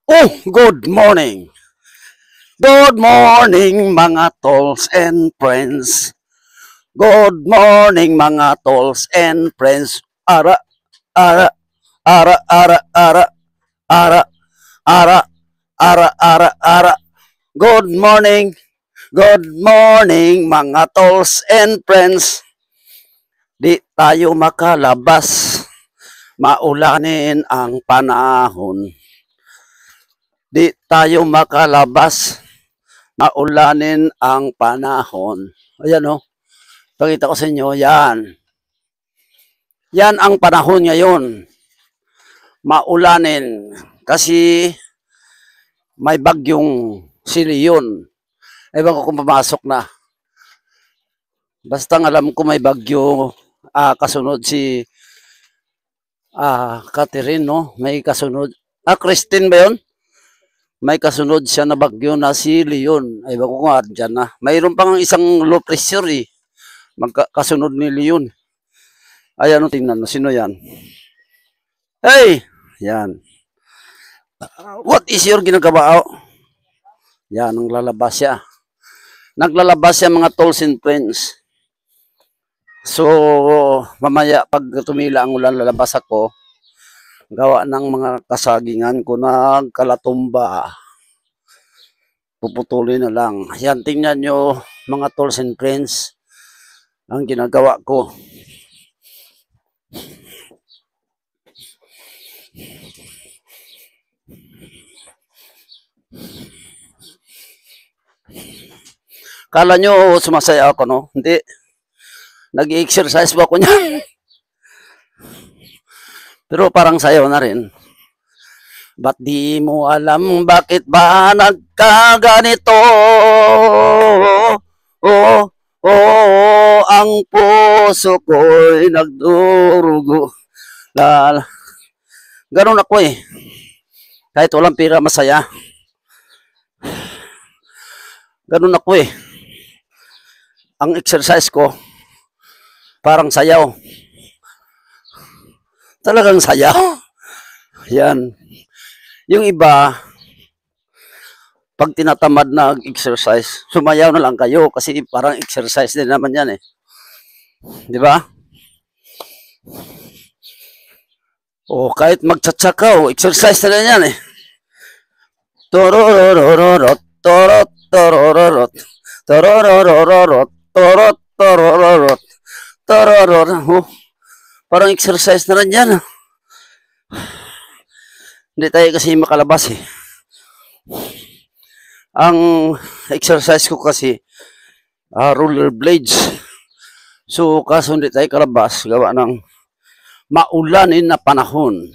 Oh, good morning. Good morning mga tolls and friends. Good morning mga tolls and friends. Ara, ara, ara, ara, ara, ara, ara, ara, ara, ara. Good morning. Good morning mga tolls and friends. Di tayo makalabas. Maulanin ang panahon. Di tayo makalabas. Maulanin ang panahon. Ayan o. Pakita ko sa inyo. Yan. Yan ang panahon ngayon. Maulanin. Kasi may bagyong si Leon. Ewan ko kung pumasok na. Basta alam ko may bagyo. Kasunod si Catherine, no? May kasunod. Christine ba yun? May kasunod siya na bagyo na si Leon. Ewan ko nga dyan na. Mayroon pang isang low pressure eh. Magkasunod ni Leon. Ayan, tingnan mo. Sino yan? Hey! Yan. What is your ginagawa? Yan, ang lalabas siya. Naglalabas siya mga tolls and friends. So, mamaya pag tumila ang ulan, lalabas ako. Gawa ng mga kasagingan ko na kalatumba. Puputulin na lang. Yan, tingnan nyo mga tolls and friends. Ang ginagawa ko. Kala nyo sumasaya ako, no? Hindi. Nag-exercise ba ako niyan? Pero parang sayo na rin. Ba't di mo alam bakit ba nagkaganito? Oh, oh, ang puso ko'y nagdurugo. Ganun ako eh. Kahit walang pira, masaya. Ganun ako eh. Ang exercise ko, parang sayaw. Talagang sayaw. Yan. Yung iba, pag tinatamad na exercise, sumayaw na lang kayo kasi parang exercise din naman yan eh. Di ba? O kahit magtsatsak ka, exercise na lang yan eh. Tororororot, torot, torororot, tororororot, torot, torororot, torororot. Parang exercise na rin yan. Hindi tayo kasi makalabas eh. Ang exercise ko kasi rollerblades. So kaso hindi tayo kalabas gawa ng maulanin na panahon.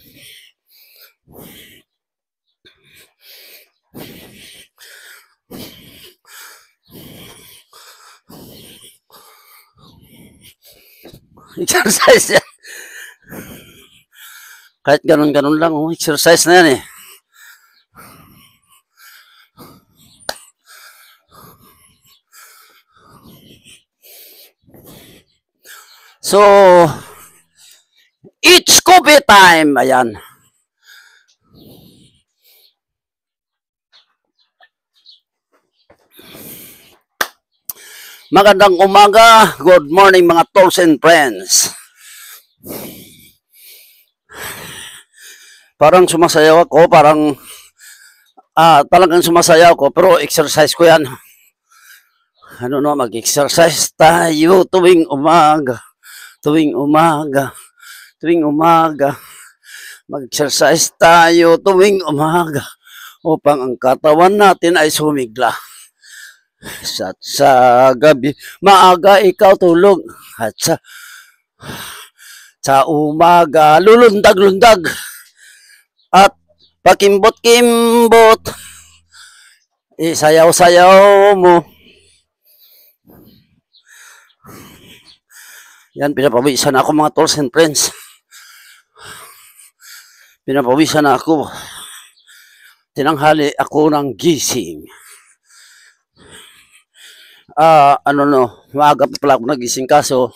Exercise yan. Kahit ganun-ganun lang, exercise na yan eh. So, it's coffee time. Ayan. Magandang umaga. Good morning mga tolls and friends. Parang sumasayaw ako. Parang talagang sumasayaw ako. Pero exercise ko yan. Ano no, mag-exercise tayo tuwing umaga. Tuwing umaga. Tuwing umaga. Mag-exercise tayo tuwing umaga. Upang ang katawan natin ay sumigla. Sa gabi, maaga ikaw tulog. At sa umaga, lulundag-lundag. At pakimbot-kimbot. Isayaw-sayaw mo. Yan, pinapawisan ako mga tolls and friends. Pinapawisan ako. Tinanghali ako ng gising. Maaga pa pala ako nagising kaso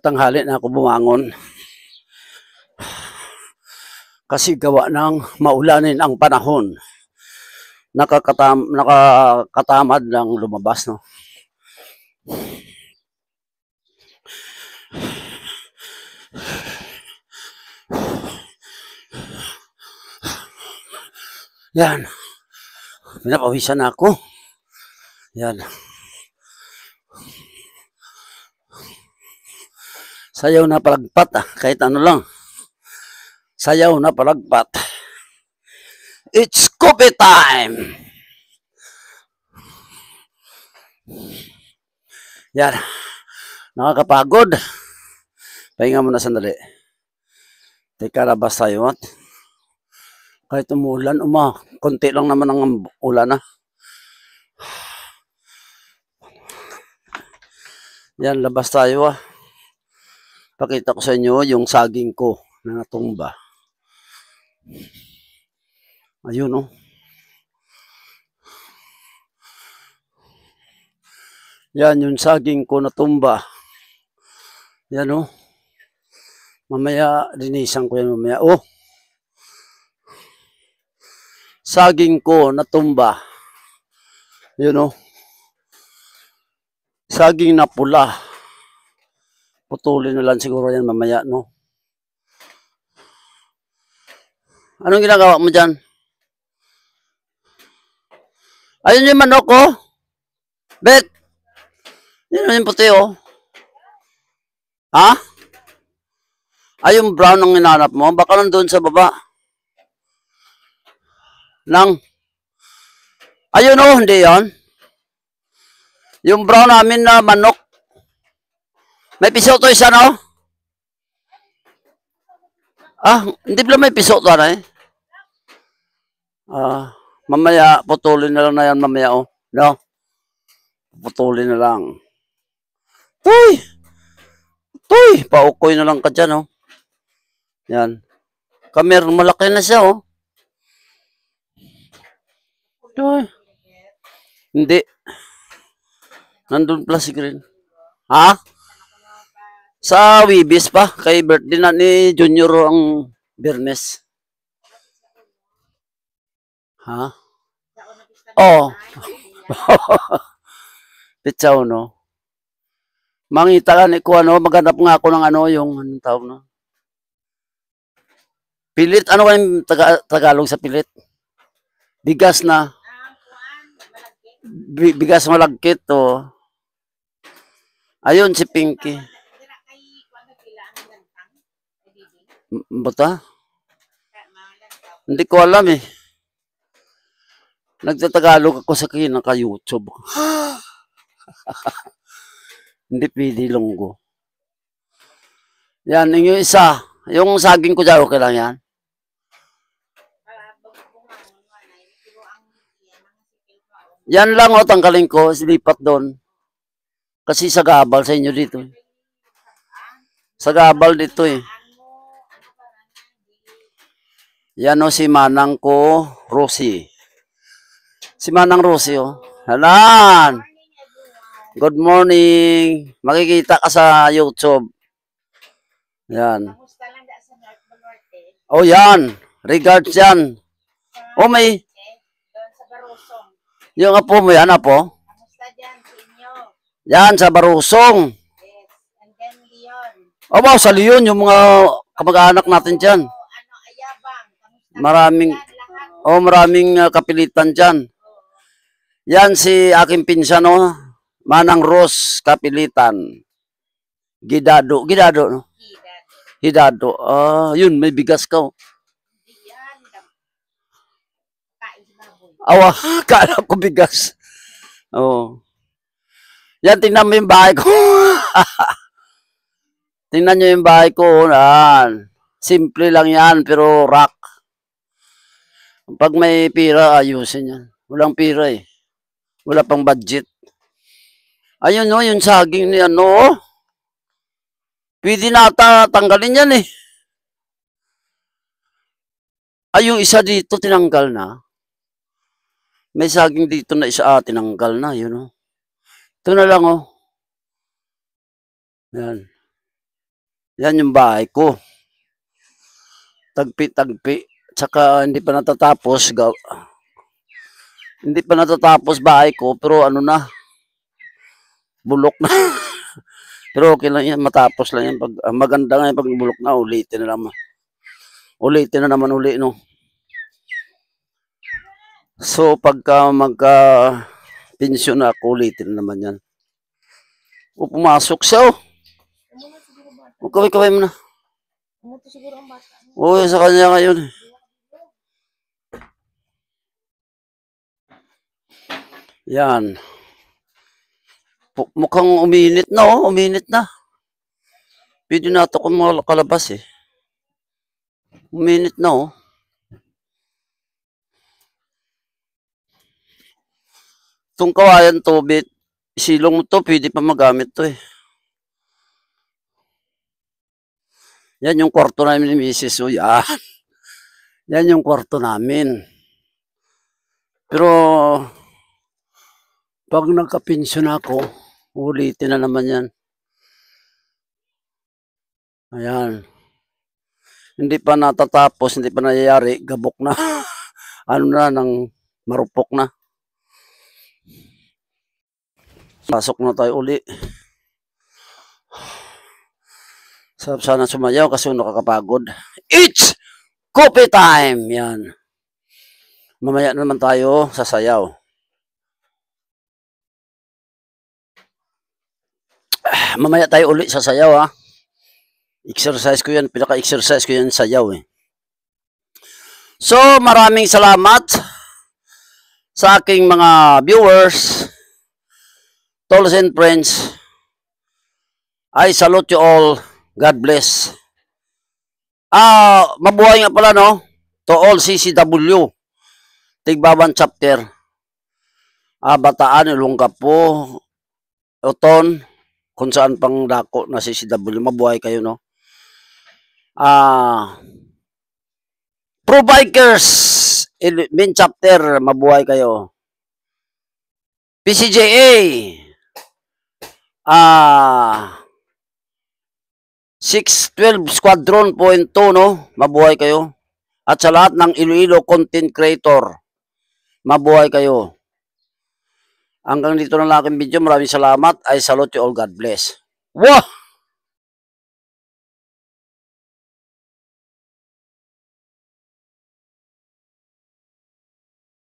tanghali na ako bumangon. Kasi gawa ng maulanin ang panahon. Nakakatamad ng lumabas, no? Yan. Pinapawisan ako. Yan. Sayaw na palagpat, kahit ano lang. Sayaw na palagpat. It's coffee time! Yan. Nakakapagod. Pahinga muna sandali. Teka, labas tayo. At kahit umulan, konti lang naman ang ulan na. Yan, labas tayo. Pakita ko sa inyo yung saging ko na natumba. Ayun, oh. Yan, yung saging ko natumba. Yan, oh. Mamaya, linisan ko yan mamaya. Oh. Saging ko natumba. Yun, oh. Saging na pula. Putulin na lang siguro yan mamaya, no? Anong ginagawa mo dyan? Ayun yung manok, oh. Bet! Yun yung puti, oh. Ha? Ay, yung brown ang hinanap mo? Baka nandun sa baba. Ayun, oh, hindi yan. Yung brown namin na manok. May piso to isa, no? Hindi pala may piso to, eh. Mamaya, putulin na lang na yan mamaya, oh. No? Putulin na lang. Toy! Paukoy na lang ka dyan, oh. Yan. Kamer, malaki na siya, oh. Toy. Hindi. Nandun pala si Green. Ha? Sa Wibis pa. Kay birthday na ni Junior ang Bernes. Ha? Oh. Pitsaw, no? Mangita ka ni ko, ano? Maghanap nga ako ng ano, yung anong tawag, no? Pilit. Ano kayong Tagalog sa pilit? Bigas na. Bigas malagkit, oh. Ayun, si Pinky. Bata? Hindi ko alam, eh. Nagtatagalog ako sa kinaka-YouTube. Hindi pwede lunggo. Yan, yung isa. Yung saging ko dyan, okay lang yan. Yan lang, oh, tanggalin ko. Silipat doon. Kasi sa gabal sa inyo dito. Sa gabal dito, eh. Yan, oh, si Manang ko, Rosie. Si Manang Rosie, oh. Halan! Good morning. Makikita ka sa YouTube. Yan. Oh, yan. Regards yan. Oh, may. Yung apo mo yan, apo? Yan, sa Barusong. Oh, wow, sa Leon, yung mga kamag-anak natin dyan. Maraming kapilitan dyan. Yan, si aking pinsan, no? Manang Rose, kapilitan. Gidado, no? Hidado. Yun, may bigas ka, oh. Awa, kala ko bigas. Oh. Yan, tingnan mo yung bahay ko. Tingnan nyo yung bahay ko. Yan. Simple lang yan, pero rock. Pag may pira, ayusin yan. Walang pira, eh. Wala pang budget. Ayun, no, yung saging ni ano. Pwede na tanggalin yan, eh. Ay, yung isa dito, tinanggal na. May saging dito na isa, tinanggal na, yun, oh. Ito na lang, oh. Yan. Yan yung bahay ko. tagpi-tagpi. Tsaka hindi pa natatapos. Hindi pa natatapos bahay ko, pero ano na, bulok na. Pero okay lang yan, matapos lang yan. Maganda nga yung pag bulok na, ulitin na naman. Ulitin na naman uli, no? So, pagka magka-pensyon na ako, ulitin na naman yan. O, pumasok siya, oh. O, kaway-kaway mo na. O, sa kanya ngayon. Yan. Mukhang uminit na, oh. Uminit na. Pwede na ito kung mga kalabas, eh. Uminit na, oh. Itong kawayan to, silong to, pwede pa magamit to, eh. Yan yung kwarto namin ni Mrs. O, yan. Yan yung kwarto namin. Pero, pag nagka-pensyon ako, ulitin na naman yan. Ayan. Hindi pa natatapos, hindi pa nangyayari, gabok na. Ano na, nang marupok na. Pasok na tayo uli. Sarap sana sumayaw kasi nakakapagod. It's coffee time! Yan. Mamaya naman tayo sasayaw. Mamaya tayo uli sasayaw, ha. Exercise ko yan. Pinaka-exercise ko yan sayaw, eh. So, maraming salamat sa aking mga viewers, tolls and friends. I salute you all. God bless. Mabuhay nga pala, no? To all CCW. Tigbaban chapter. Bataan, Ilonggapo, Oton, kung saan pang dako na CCW. Mabuhay kayo, no? Pro Bikers, main chapter, mabuhay kayo. PCJA, 612 Squadron .2, no? Mabuhay kayo. At sa lahat ng Iloilo content creator, mabuhay kayo. Hanggang dito na lang aking video. Maraming salamat. I salute you all. God bless. Wah!